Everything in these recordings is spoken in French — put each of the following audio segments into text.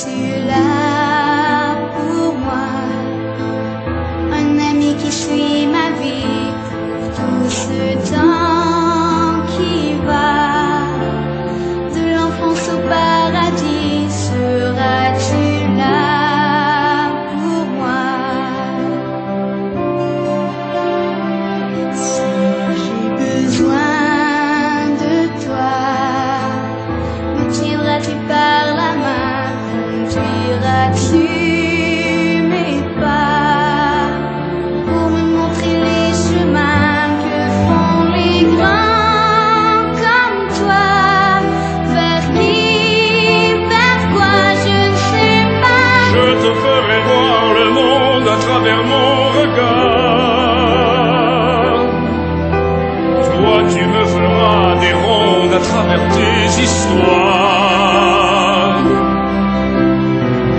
es-tu là pour moi? Un ami qui suit ma vie pour tout ce temps qui va, de l'enfance au paradis, seras-tu là pour moi? Si j'ai besoin de toi, me tiendras-tu par la main, conduiras-tu mes pas pour me montrer les chemins que font les grands comme toi? Vers qui, vers quoi, je ne sais pas. Je te ferai voir le monde à travers mon regard. Toi, tu me feras des rondes à travers tes histoires.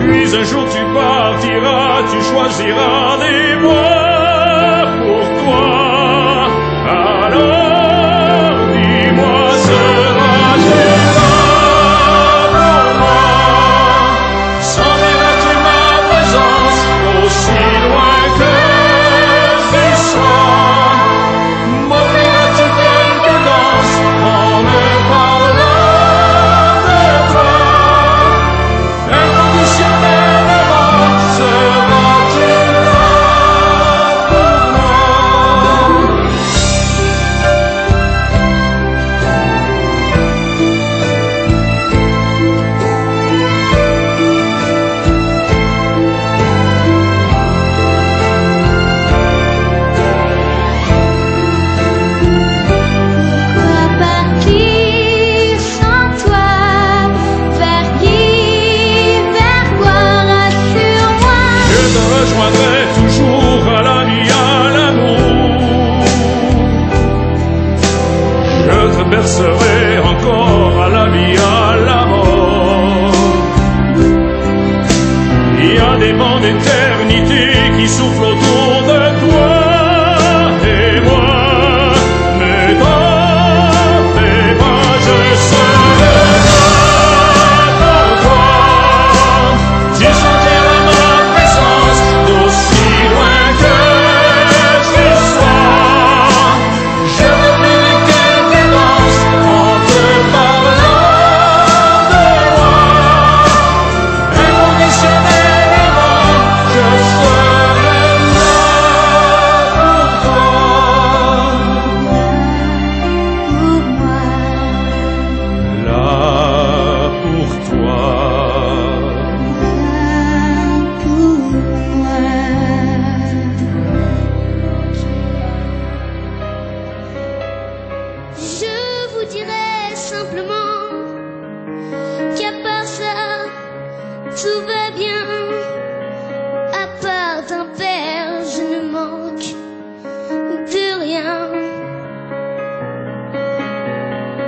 Puis un jour tu partiras, tu choisiras des voies pour toi. Alors, dis-moi, seras-tu là pour moi? Sentiras-tu ma présence aussi loin que tu sois? M'offriras-tu quelques danses en me parlant de toi? Inconditionnellement, seras-tu là pour moi? Pourquoi partir sans toi? Vers qui, vers quoi, rassure-moi. Je te rejoindrai toujours à la vie, à l'amour. Je te bercerai encore à la vie, à la mort. Il y a des vents d'éternité qui soufflent autour de toi et moi. Mais dans tes bras, je serai là pour toi. Tu sentiras ma présence d'aussi loin que tu sois. Je replirai quelques danses en te parlant de moi. Inconditionnellement, je serai là pour toi. Là pour moi, Là pour toi. là pour moi. Je vous dirai simplement qu'à part ça, tout va bien. À part d'un père, je ne manque de rien.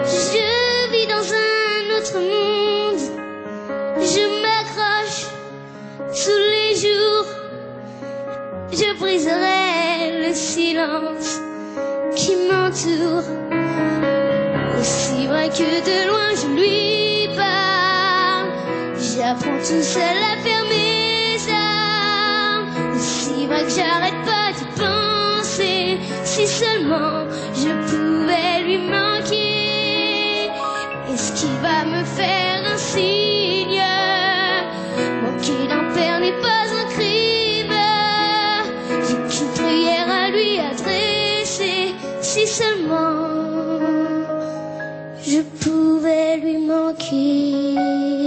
Je vis dans un autre monde, je m'accroche tous les jours. Je briserai le silence qui m'entoure. Aussi vrai que de loin je lui parle, j'apprends tout seul à fermer mes armes. Aussi vrai que j'arrête pas d'y penser, si seulement je pouvais lui manquer. Est-ce qu'il va me faire un signe? Manquer d'un père n'est pas un crime. J'ai qu'une prière à lui adresser, si seulement je pouvais lui manquer.